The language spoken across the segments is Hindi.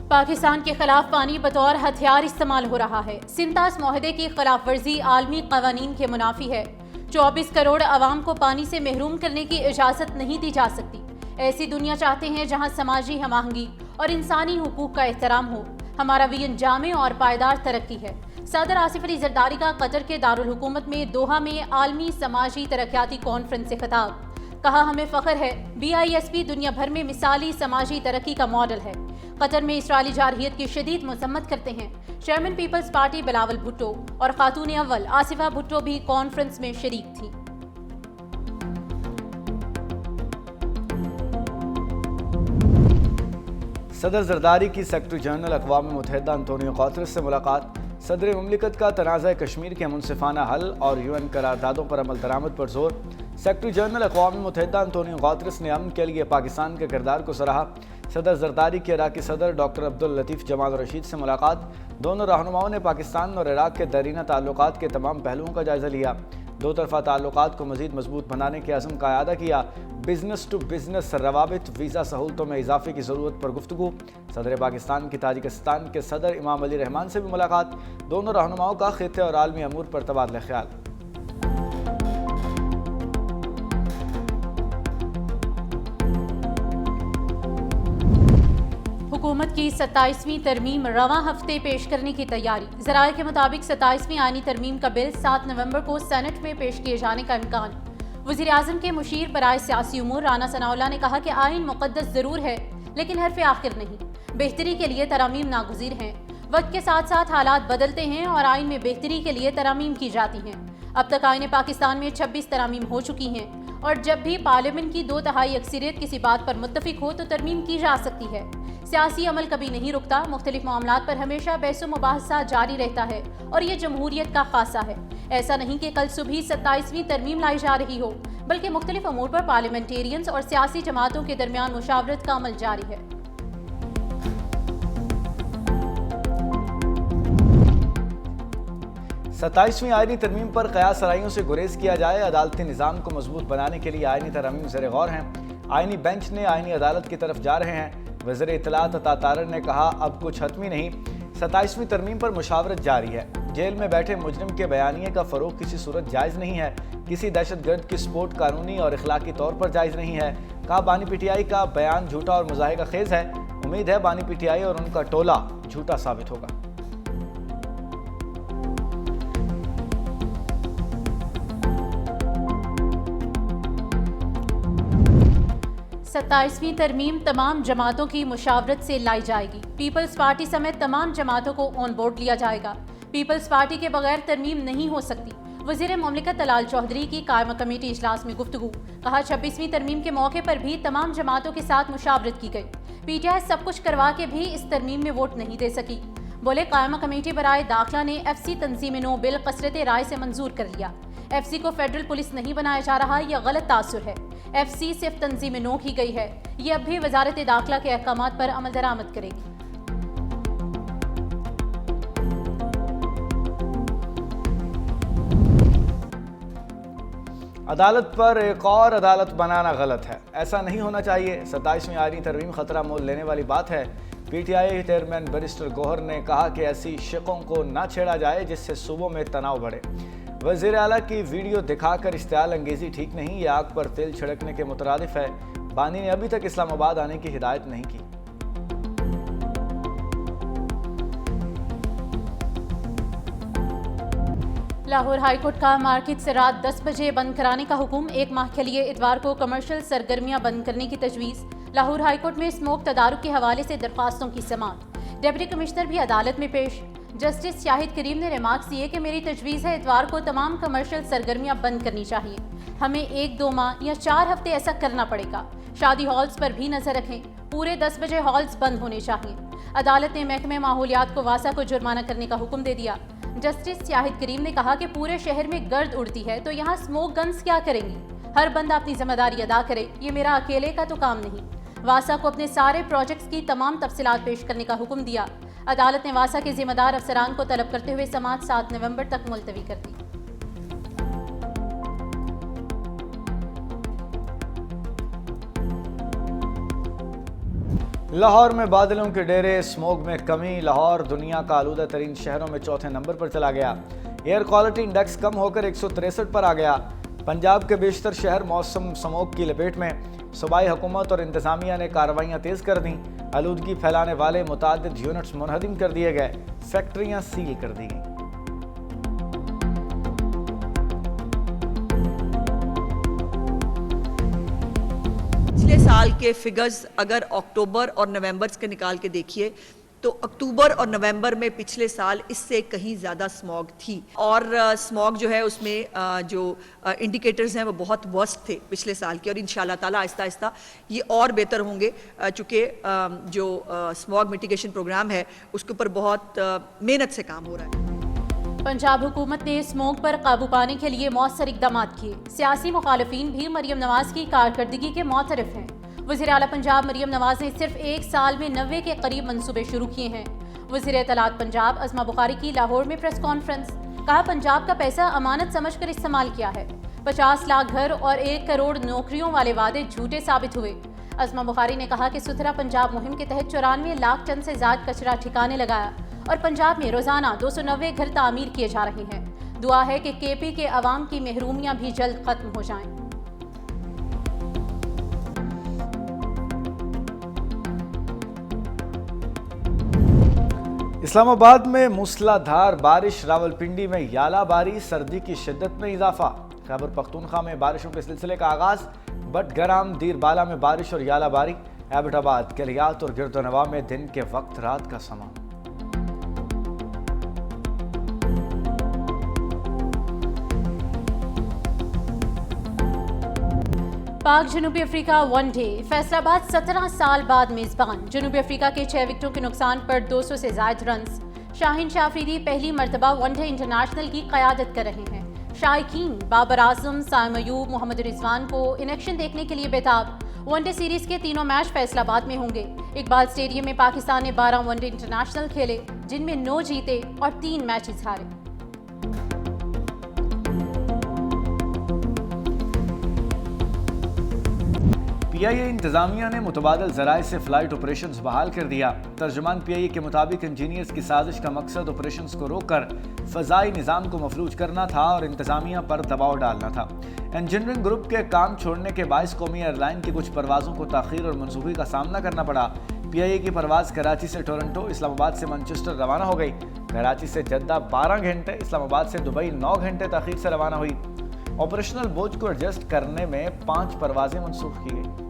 पाकिस्तान के खिलाफ पानी बतौर हथियार इस्तेमाल हो रहा है। सिंतास मुआहदे की खिलाफ वर्जी आलमी कवानीन के मुनाफी है। 24 करोड़ अवाम को पानी से महरूम करने की इजाज़त नहीं दी जा सकती। ऐसी दुनिया चाहते हैं जहाँ समाजी हमाहंगी और इंसानी हुकूक का एहतराम हो। हमारा विजन जामे और पायदार तरक्की है। सदर आसिफ अली जरदारी का कतर के दारुल हुकूमत में दोहा में आलमी समाजी तरक्याती कॉन्फ्रेंस से खिताब। कहा, हमें फख्र है BISP दुनिया भर में मिसाली समाजी तरक्की का मॉडल है। कतर में इसराइली जारहियत की शदीद मजम्मत करते हैं। Chairman Peoples Party Bilawal Bhutto और खातून अव्वल आसिफा भुट्टो भी कॉन्फ्रेंस में शरीक थी। सदर जरदारी की सेक्रेटरी जनरल अक़वाम मुत्तहिदा अंतोनियो गुतेरेस से मुलाकात। सदर मुमलिकत का तनाज़ा कश्मीर के मुनसिफाना हल और UN करारदादों पर अमल दरामद पर जोर। सेक्रेटरी जनरल अक़वाम मुत्तहिदा अंतोनियो गुतेरेस ने अमन के लिए पाकिस्तान के किरदार को सराहा। सदर जरदारी के इराक़ी सदर डॉक्टर अब्दुल लतीफ़ जमाल रशीद से मुलाकात। दोनों रहनुमाओं ने पाकिस्तान और इराक़ के दरीना ताल्लुकात के तमाम पहलुओं का जायज़ा लिया। दो तरफ़ा ताल्लुकात को मज़ीद मजबूत बनाने के अज़्म का अयादा किया। बिजनेस टू बिजनेस रवाबित वीज़ा सहूलतों में इजाफे की ज़रूरत पर गुफ्तगू। सदर पाकिस्तान की ताजिकिस्तान के सदर इमाम अली रहमान से भी मुलाकात। दोनों रहनुमाओं का खित्ते और आलमी अमूर पर तबादला ख्याल। हुकूमत की 27वीं तरमीम रवां हफ्ते पेश करने की तैयारी। ज़राए के मुताबिक 27वीं आईनी तरमीम का बिल 7 नवंबर को सेनेट में पेश किए जाने का इम्कान। वज़ीर आज़म के मुशीर बराए सियासी उमूर राना सनाउल्लाह ने कहा कि आइन मुक़द्दस ज़रूर है लेकिन हरफ़ आखिर नहीं। बेहतरी के लिए तरामीम नागुज़ीर हैं। वक्त के साथ साथ हालात बदलते हैं और आइन में बेहतरी के लिए तरामीम की जाती हैं। अब तक आइन पाकिस्तान में 26 तरामीम हो चुकी हैं और जब भी पार्लियामेंट की 2/3 अक्सरियत किसी बात पर मुत्तफिक हो तो तरमीम की जा सकती है। सियासी अमल कभी नहीं रुकता। मुख्तलिफ मामलात पर हमेशा बहस मुबाहसा जारी रहता है और ये जमहूरियत का खासा है। ऐसा नहीं कि कल सुबह 27वीं तरमीम लाई जा रही हो, बल्कि मुख्तलिफ अमूर पर पार्लियामेंटेरियंस और सियासी जमातों के दरमियान मुशावरत का अमल जारी है। सत्ताईसवीं आईनी तरमीम पर क़यास सराइयों से गुरेज किया जाए। अदालती निज़ाम को मजबूत बनाने के लिए आईनी तरमीम ज़ेर गौर हैं। आईनी बेंच ने आईनी अदालत की तरफ जा रहे हैं। वज़ीर इत्तलात अता तारर ने कहा, अब कुछ हतमी नहीं, 27वीं तरमीम पर मुशावरत जारी है। जेल में बैठे मुजरिम के बयानिए का फ़रोग़ किसी सूरत जायज़ नहीं है। किसी दहशतगर्द की सपोर्ट कानूनी और इखलाकी तौर पर जायज़ नहीं है। कहा, बानी PTI का बयान झूठा और मुज़ाहिर का खेज़ है। उम्मीद है बानी PTI और उनका टोला झूठा साबित होगा। 27वीं तरमीम तमाम जमातों की मुशावरत से लाई जाएगी। पीपल्स पार्टी समेत तमाम जमातों को ऑन बोर्ड लिया जाएगा। पीपल्स पार्टी के बगैर तरमीम नहीं हो सकती। वज़ीर मुमलिकत तलाल चौधरी की कायमा कमेटी इजलास में गुफ्तगू। कहा, 26वीं तरमीम के मौके पर भी तमाम जमातों के साथ मुशावरत की गई। PTI सब कुछ करवा के भी इस तरमीम में वोट नहीं दे सकी। बोले, कायमा कमेटी बराए दाखिला ने FC तंजीम नो बिल कसरत राय से मंजूर कर लिया। FC को फेडरल पुलिस नहीं बनाया जा रहा, यह गलत तासुर है। FC सिर्फ तंजीम नो की गई है। ये अब भी वजारत दाखिला के अहकामात पर अमल दरामद करेगी। अदालत पर एक और अदालत बनाना गलत है। ऐसा नहीं होना चाहिए। 27वीं आईनी तरमीम खतरा मोल लेने वाली बात है। PTI चेयरमैन बैरिस्टर गौहर ने कहा कि ऐसी शिकों को ना छेड़ा जाए जिससे सूबों में तनाव बढ़े। वज़ीर आला की वीडियो दिखाकर इश्तियाल अंगेजी ठीक नहीं, ये आग पर तेल छिड़कने के मुतरादिफ है। बानी ने अभी तक इस्लामाबाद आने की हिदायत नहीं की। लाहौर हाईकोर्ट का मार्केट से रात 10 बजे बंद कराने का हुक्म। 1 माह के लिए इतवार को कमर्शियल सरगर्मियां बंद करने की तजवीज़। लाहौर हाईकोर्ट में स्मोक तदारुक के हवाले से दरख्वास्तों की समाअत। डिप्टी कमिश्नर भी अदालत में पेश। जस्टिस शाहिद करीम ने रिमार्क्स दिए कि मेरी तजवीज़ है इतवार को तमाम कमर्शियल सरगर्मियां बंद करनी चाहिए। हमें 1-2 माह या 4 हफ्ते ऐसा करना पड़ेगा। शादी हॉल्स पर भी नजर रखें। पूरे 10 बजे हॉल्स बंद होने चाहिए। अदालत ने महकमे माहौलियात को वासा को जुर्माना करने का हुक्म दे दिया। जस्टिस शाहिद करीम ने कहा कि पूरे शहर में गर्द उड़ती है तो यहाँ स्मोक गन्स क्या करेंगी। हर बंदा अपनी जिम्मेदारी अदा करे, ये मेरा अकेले का तो काम नहीं। वासा को अपने सारे प्रोजेक्ट्स की तमाम तफसीलात पेश करने का हुक्म दिया। अदालत ने वासा के जिम्मेदार अफसरान को तलब करते हुए समाअत 7 नवंबर तक मुलतवी कर दी। लाहौर में बादलों के डेरे, स्मोक में कमी। लाहौर दुनिया का आलूदा तरीन शहरों में चौथे नंबर पर चला गया। एयर क्वालिटी इंडेक्स कम होकर 163 पर आ गया। पंजाब के बेशतर शहर मौसम स्मोक की लपेट में। सूबाई हुकूमत और इंतजामिया ने कार्रवाइयाँ तेज कर दी। आलूदगी फैलाने वाले मुतादिद यूनिट्स मुनहदिम कर दिए गए। फैक्ट्रियाँ सील कर दी गई। पिछले साल के फिगर्स अगर अक्टूबर और नवंबर के निकाल के देखिए तो अक्टूबर और नवंबर में पिछले साल इससे कहीं ज़्यादा स्मॉग थी और स्मॉग जो है उसमें जो इंडिकेटर्स हैं वो बहुत वर्स्ट थे पिछले साल के और इंशाल्लाह ताला आहिस्ता आहिस्ता ये और बेहतर होंगे चूँकि जो स्मॉग मिटिगेशन प्रोग्राम है उसके ऊपर बहुत मेहनत से काम हो रहा है। पंजाब हुकूमत ने स्मोक पर काबू पाने के लिए मौसर इकदाम किए। सियासी मुखालिफिन भी मरियम नवाज की कारकर्दगी के मोतरफ हैं। वज़ीर आला पंजाब मरियम नवाज ने सिर्फ एक साल में 90 के करीब मंसूबे शुरू किए हैं। वज़ीर इत्तलात पंजाब अज़मा बुखारी की लाहौर में प्रेस कॉन्फ्रेंस। कहा, पंजाब का पैसा अमानत समझकर इस्तेमाल किया है। 50 लाख घर और 1 करोड़ नौकरियों वाले वादे झूठे साबित हुए। अज़मा बुखारी ने कहा कि सुथरा पंजाब मुहिम के तहत 94 लाख टन से ज़्यादा कचरा ठिकाने लगाया और पंजाब में रोजाना 290 घर तामीर किए जा रहे हैं। दुआ है कि केपी के अवाम की महरूमियां भी जल्द खत्म हो जाएं। इस्लामाबाद में मूसलाधार बारिश, रावलपिंडी में यालाबारी, सर्दी की शिद्दत में इजाफा। खैबर पख्तूनख्वा में बारिशों के सिलसिले का आगाज। बटगराम दीरबाला में बारिश और यालाबारी। एबटाबाद, कलियात और गिरदोनवा में दिन के वक्त रात का समा। पाक जनूबी अफ्रीका वनडे। फैसलाबाद 17 साल बाद मेजबान। जनूबी अफ्रीका के 6 विकेटों के नुकसान पर 200 से ज्यादा रन्स। शाहीन शाफिरी पहली मरतबा वनडे इंटरनेशनल की क़यादत कर रहे हैं। शायकीन बाबर आजम, साइम अयूब, मोहम्मद रिजवान को इन एक्शन देखने के लिए बेताब। वनडे सीरीज के तीनों मैच फैसलाबाद में होंगे। इकबाल स्टेडियम में पाकिस्तान ने 12 वनडे इंटरनेशनल खेले, जिनमें 9 जीते और 3 मैचेस हारे। पीआईए इंतजामिया ने मुतबादल ज़राए से फ्लाइट ऑपरेशंस बहाल कर दिया। तर्जुमान पीआईए के मुताबिक इंजीनियर्स की साजिश का मकसद ऑपरेशंस को रोककर फ़ज़ाई निज़ाम को मफलूज करना था और इंतजामिया पर दबाव डालना था। इंजीनियरिंग ग्रुप के काम छोड़ने के बायस कौमी एयरलाइन की कुछ परवाज़ों को ताख़ीर और मनसूखी का सामना करना पड़ा। पीआईए की परवाज़ कराची से टोरंटो, इस्लामाबाद से मैनचेस्टर रवाना हो गई। कराची से जद्दा 12 घंटे, इस्लामाबाद से दुबई 9 घंटे ताख़ीर से रवाना हुई। ऑपरेशनल बोझ को एडजस्ट करने में 5 परवाज़ें मनसूख की गई।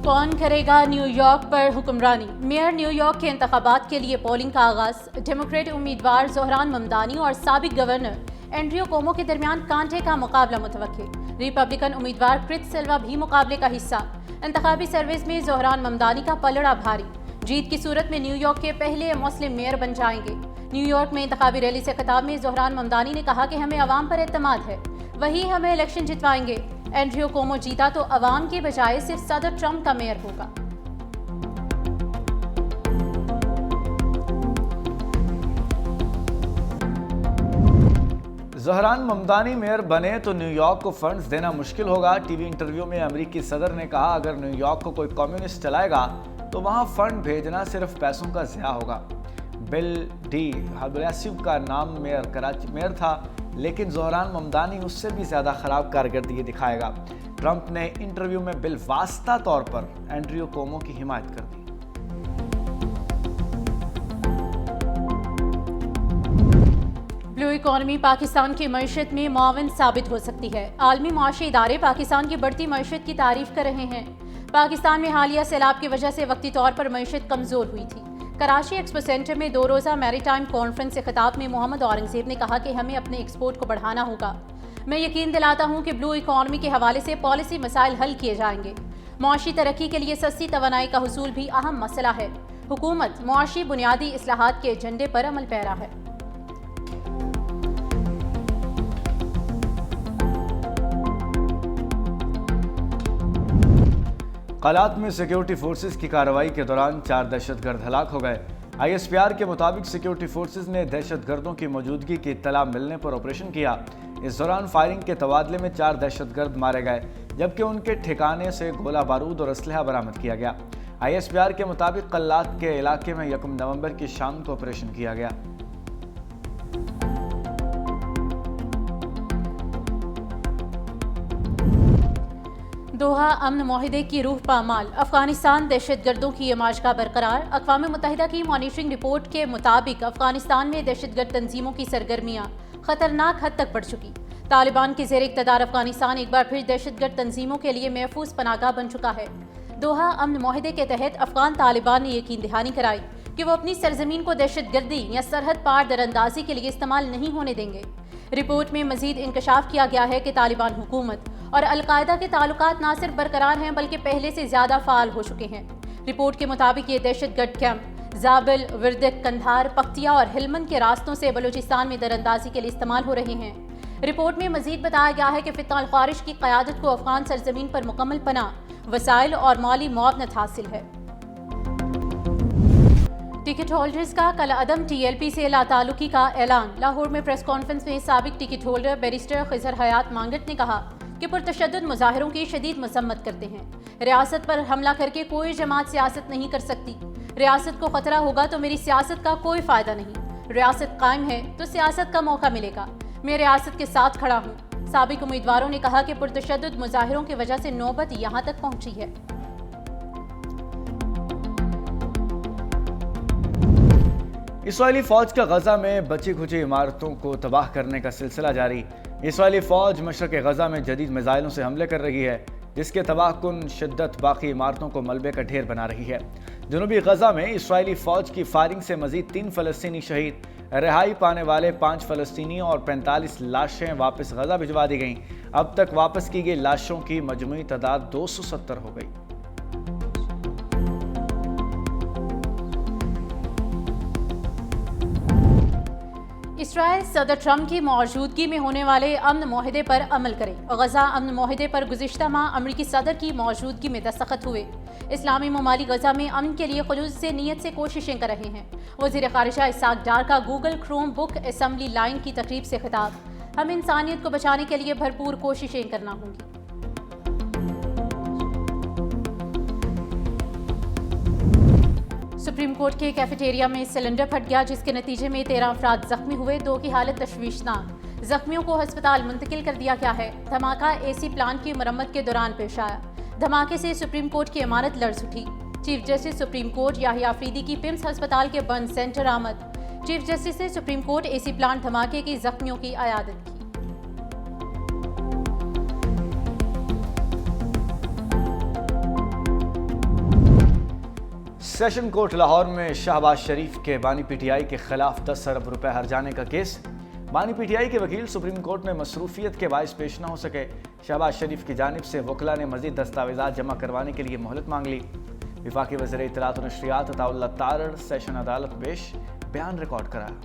कौन करेगा न्यूयॉर्क पर हुक्मरानी। मेयर न्यूयॉर्क के इंतखाबात के लिए पोलिंग का आगाज। डेमोक्रेट उम्मीदवार जोहरान ममदानी और साबिक गवर्नर एंड्रियो कोमो के दरमियान कांटे का मुकाबला मुतवक्किल। रिपब्लिकन उम्मीदवार क्रिस सिल्वा भी मुकाबले का हिस्सा। इंतखाबी सर्विस में जोहरान ममदानी का पलड़ा भारी। जीत की सूरत में न्यूयॉर्क के पहले मुस्लिम मेयर बन जाएंगे। न्यूयॉर्क में इंतखाबी रैली से खिताब में जोहरान ममदानी ने कहा कि हमें अवाम पर एतमाद है, वही हमें इलेक्शन जितवाएंगे। एंड्रियो कोमो जीता तो अवाम के बजाय सिर्फ सदर ट्रंप का मेयर होगा। जोहरान ममदानी मेयर बने तो न्यूयॉर्क को फंड्स देना मुश्किल होगा। टीवी इंटरव्यू में अमेरिकी सदर ने कहा, अगर न्यूयॉर्क को कोई कम्युनिस्ट चलाएगा तो वहां फंड भेजना सिर्फ पैसों का ज़िया होगा। बिल डी हब्लासिव का नाम मेयर कराची मेयर था, लेकिन जोहरान ममदानी उससे भी ज़्यादा ख़राब कारकर्दगी दिखाएगा। ट्रंप ने इंटरव्यू में बिलवास्ता तौर पर एंड्रियो कोमो की हिमायत कर दी। ब्लू इकॉनमी पाकिस्तान की मईशत में मुआविन साबित हो सकती है। आलमी मुआशी इदारे पाकिस्तान की बढ़ती मईशत की तारीफ कर रहे हैं। पाकिस्तान में हालिया सैलाब की वजह से वक्ती तौर पर मईशत कमज़ोर हुई थी। कराची एक्सपो सेंटर में 2 रोज़ा मैरीटाइम कॉन्फ्रेंस से खिताब में मोहम्मद औरंगजेब ने कहा कि हमें अपने एक्सपोर्ट को बढ़ाना होगा। मैं यकीन दिलाता हूँ कि ब्लू इकॉनमी के हवाले से पॉलिसी मसाइल हल किए जाएंगे। मुआशी तरक्की के लिए सस्ती तवानाई का हुसूल भी अहम मसला है। हुकूमत मुआशी बुनियादी इस्लाहात के एजेंडे पर अमल पैरा है। कलात में सिक्योरिटी फोर्सेस की कार्रवाई के दौरान 4 दहशतगर्द हलाक हो गए। ISPR के मुताबिक सिक्योरिटी फोर्सेस ने दहशतगर्दों की मौजूदगी की इत्तला मिलने पर ऑपरेशन किया। इस दौरान फायरिंग के तबादले में 4 दहशतगर्द मारे गए, जबकि उनके ठिकाने से गोला बारूद और असलहा बरामद किया गया। ISPR के मुताबिक कल्लात के इलाके में 1 नवंबर की शाम को ऑपरेशन किया गया। दोहा अमन मुआहिदे की रूह पामाल, अफगानिस्तान दहशतगर्दों की यमाशगाह बरकरार। अक़वाम मुत्तहिदा की मॉनिटरिंग रिपोर्ट के मुताबिक अफगानिस्तान में दहशतगर्द तंजीमों की सरगर्मियाँ खतरनाक हद तक बढ़ चुकी। तालिबान के ज़ेर इक़्तिदार अफगानिस्तान एक बार फिर दहशतगर्द तंजीमों के लिए महफूज पनाहगाह बन चुका है। दोहा अमन मुआहिदे के तहत अफगान तालिबान ने यकीन दहानी कराई कि वो अपनी सरजमीन को दहशतगर्दी या सरहद पार दरअंदाजी के लिए इस्तेमाल नहीं होने देंगे। रिपोर्ट में मजीद इंकशाफ किया गया है कि तालिबान हुकूमत और अलकायदा के ताल्लुकात न सिर्फ बरकरार हैं बल्कि पहले से ज़्यादा फ़ाल हो चुके हैं। रिपोर्ट के मुताबिक ये दहशतगर्द कैंप जाबिल, विरदक, कंधार, पख्तिया और हिलमंद के रास्तों से बलूचिस्तान में दरअंदाजी के लिए इस्तेमाल हो रहे हैं। रिपोर्ट में मजीद बताया गया है कि फितना अल-ख़ारिज की क़यादत को अफगान सरजमीन पर मुकम्मल पनाह, वसाइल और माली मुआवनत हासिल है। टिकट होल्डर्स का कल अदम TLP से लाताल्लुकी का ऐलान। लाहौर में प्रेस कॉन्फ्रेंस में साबिक टिकट होल्डर बैरिस्टर खिजर हयात मांगट ने कहा कि पुरतशद्दुद मुजाहिरों की शदीद मसम्मत करते हैं। रियासत पर हमला करके कोई जमात सियासत नहीं कर सकती। रियासत को खतरा होगा तो मेरी सियासत का कोई फ़ायदा नहीं। रियासत कायम है तो सियासत का मौका मिलेगा। मैं रियासत के साथ खड़ा हूँ। साबिक उम्मीदवारों ने कहा कि पुरतशद्दुद मुजाहिरों की वजह से नौबत यहाँ तक पहुँची है। इसराइली फ़ौज का गजा में बची खुची इमारतों को तबाह करने का सिलसिला जारी। इसराइली फ़ौज मशरक़ गजा में जदीद मिसाइलों से हमले कर रही है, जिसके तबाहकुन शिद्दत बाकी इमारतों को मलबे का ढेर बना रही है। जनूबी गजा में इसराइली फ़ौज की फायरिंग से मजीद 3 फ़लस्तीनी शहीद, रिहाई पाने वाले 5 फ़लस्तीनी और 45 लाशें वापस गजा भिजवा दी गईं। अब तक वापस की गई लाशों की मजमूई तादाद 270 हो गई। इसराइल सदर ट्रंप की मौजूदगी में होने वाले अमन मुआहिदे पर अमल करे। गजा अमन मुआहिदे पर गुज़िश्ता माह अमरीकी सदर की मौजूदगी में दस्तखत हुए। इस्लामी ममालिक गजा में अमन के लिए खुलूस से नीयत से कोशिशें कर रहे हैं। वज़ीर ख़ारिजा इसाक डार का Google Chrome book assembly line की तकरीब से खिताब। हम इंसानियत को बचाने के लिए भरपूर कोशिशें करना होंगी। सुप्रीम कोर्ट के कैफेटेरिया में सिलेंडर फट गया, जिसके नतीजे में 13 अफराद जख्मी हुए। 2 की हालत तशवीशनाक। जख्मियों को अस्पताल मुंतकिल कर दिया गया है। धमाका AC प्लांट की मरम्मत के दौरान पेश आया। धमाके से सुप्रीम कोर्ट की इमारत लर्ज उठी। Chief justice supreme court Yahya Afridi की पिम्स अस्पताल के बर्न सेंटर आमद। चीफ जस्टिस ने सुप्रीम कोर्ट AC प्लांट धमाके की जख्मियों की अयादत की। सेशन कोर्ट लाहौर में शहबाज शरीफ के बानी PTI के खिलाफ 10 अरब रुपए हर्जाने का केस। बानी PTI के वकील सुप्रीम कोर्ट में मसरूफियत के बायस पेश न हो सके। शहबाज शरीफ की जानिब से वकला ने मजीद दस्तावेजात जमा करवाने के लिए मोहलत मांग ली। वफाकी वज़ीर इत्तलात व नशरियात अताउल्लाह तारड़ सेशन अदालत पेश बयान रिकॉर्ड कराया।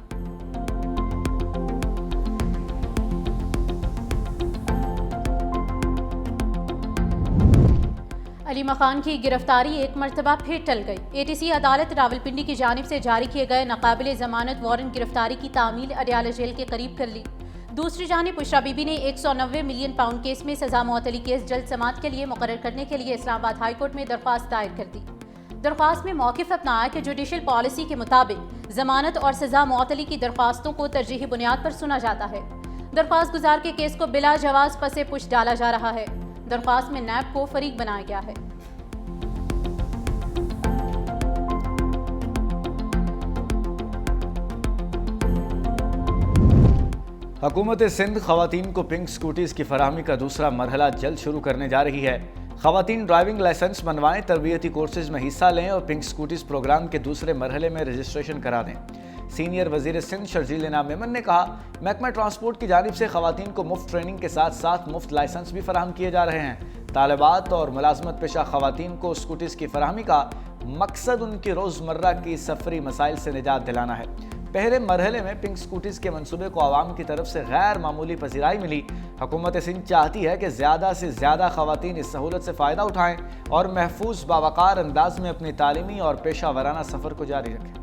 अली मखान की गिरफ्तारी एक मरतबा फिर टल गई। ATC अदालत रावलपिंडी की जानिब से जारी किए गए नाकाबिले ज़मानत वारंट गिरफ्तारी की तामील अडयाला जेल के करीब कर ली। दूसरी जानिब बुशरा बीबी ने 190 मिलियन पाउंड केस में सजा मुअत्तली केस जल्द समाअत के लिए मुकर्रर करने के लिए इस्लामाबाद हाई कोर्ट में दरख्वास्त दायर कर दी। दरख्वास्त में मौक़िफ़ अपनाया कि जुडिशल पॉलिसी के मुताबिक ज़मानत और सजा मुअत्तली की दरख्वास्तों को तरजीही बुनियाद पर सुना जाता है। दरख्वास्त गुजार के केस को बिला जवाज़ पसे पुश डाला जा रहा है। दरख्वास्त में नैब को फरीक बनाया गया है। हुकूमत सिंध ख़वातीन को पिंक स्कूटीज़ की फराहमी का दूसरा मरहला जल्द शुरू करने जा रही है। ख़वातीन ड्राइविंग लाइसेंस बनवाएं, तरबियती कोर्सेज में हिस्सा लें और पिंक स्कूटीज़ प्रोग्राम के दूसरे मरहले में रजिस्ट्रेशन करा दें। सीनियर वज़ीर सिंध शर्जील इनाम मेमन ने कहा, महकमा ट्रांसपोर्ट की जानिब से ख़वातीन को मुफ्त ट्रेनिंग के साथ साथ मुफ्त लाइसेंस भी फराहम किए जा रहे हैं। तालिबात और मुलाजमत पेशा ख़वातीन को स्कूटीज़ की फराहमी का मकसद उनकी रोज़मर्रा की सफरी मसाइल से निजात दिलाना है। पहले मरहले में पिंक स्कूटीज़ के मंसूबे को आवाम की तरफ से गैर मामूली पजीराई मिली। हुकूमत सिंध चाहती है कि ज़्यादा से ज़्यादा ख़वातीन इस सहूलत से फ़ायदा उठाएँ और महफूज बावकार अंदाज में अपनी तालीमी और पेशा वराना सफ़र को जारी रखें।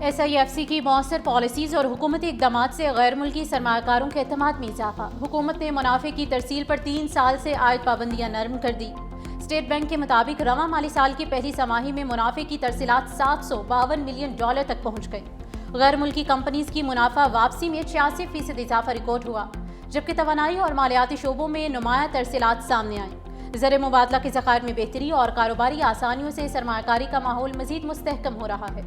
SIFC की मौसर पॉलिसीज़ और हुकूमती इक़दाम से गैर मुल्की सरमाकारों के एतमाद में इजाफा। हुकूमत ने मुनाफे की तरसील पर 3 साल से आयद पाबंदियाँ नरम कर दी। स्टेट बैंक के मुताबिक रवा माली साल की पहली समाही में मुनाफे की तरसीलात $752 मिलियन तक पहुँच गई। गैर मुल्की कंपनीज की मुनाफा वापसी में 86% इजाफा रिकॉर्ड हुआ, जबकि तवानाई और मालियाती शोबों में नुमाया तरसीलात सामने आई। ज़र मुबादला के ज़खायर में बेहतरी और कारोबारी आसानियों से सरमाकारी का माहौल मजीद मुस्तहकम हो रहा है।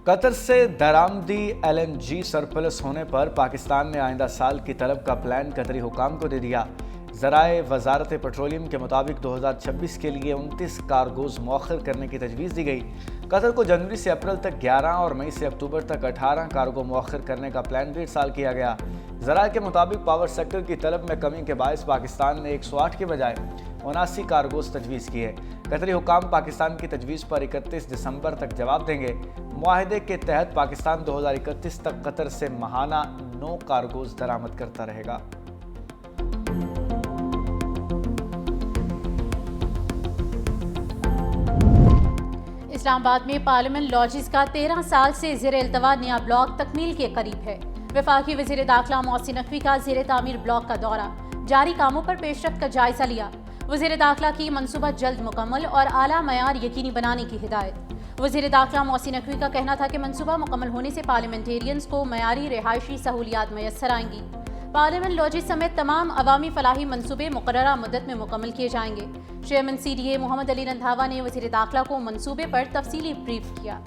कतर से दरामदी LNG सरप्लस होने पर पाकिस्तान ने आइंदा साल की तलब का प्लान कतरी हुकाम को दे दिया। ज़राए वजारत पेट्रोलियम के मुताबिक 2026 के लिए 29 कार्गोज मौखर करने की तजवीज़ दी गई। कतर को जनवरी से अप्रैल तक 11 और मई से अक्टूबर तक 18 कार्गो मौखर करने का प्लान 1.5 साल किया गया। ज़राए के मुताबिक पावर सेक्टर की तलब में कमी के बायस पाकिस्तान ने 108 के बजाय 79 कार्गोज तजवीज़ की है। कतरी हुकाम पाकिस्तान की तजवीज़ पर 31 दिसंबर तक जवाब देंगे। मुआहदे के तहत पाकिस्तान 2031 तक कतर से माहाना 9 कार्गोज दरामद करता रहेगा। इस्लामाबाद में पार्लियामेंट लॉजिस का 13 साल से ज़ेर इल्तवा नया ब्लॉक तकमील के करीब है। वफाकी वज़ीर दाखिला मोहसिन नकवी का ज़ेर तामीर ब्लॉक का दौरा, जारी कामों पर पेशरफ्त का जायजा लिया। वज़ीर दाखिला की मनसूबा जल्द मुकम्मल और आला मयार यकीनी बनाने की हिदायत। वज़ीर दाखिला मोहसिन नकवी का कहना था कि मनसूबा मुकम्मल होने से पार्लियामेंटेरियंस को मयारी रिहायशी सहूलियात मैसर आएंगी। पार्लियामेंट लॉजिस समेत तमाम अवामी फलाही मनसूबे मुकर्ररा मुद्दत में मुकम्मल किए जाएंगे। चेयरमैन CDA मोहम्मद अली रंधावा ने वज़ीर दाखिला को मनसूबे पर तफसीली ब्रीफ किया।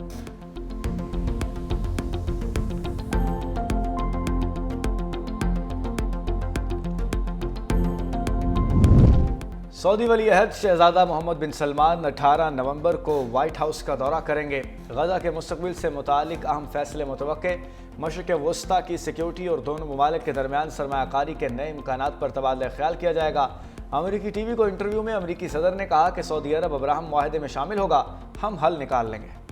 सऊदी वली अहद शहजादा मोहम्मद बिन सलमान 18 नवंबर को व्हाइट हाउस का दौरा करेंगे। गजा के मुस्तकबिल से मुतालिक अहम फैसले मुतवक्के, मशरिक़ वस्ता की सिक्योरिटी और दोनों ममालिक के दरमियान सरमायाकारी के नए इम्कानात पर तबादला ख्याल किया जाएगा। अमरीकी TV को इंटरव्यू में अमरीकी सदर ने कहा कि सऊदी अरब अब्राहम मुआहदे में शामिल होगा, हम हल निकाल लेंगे।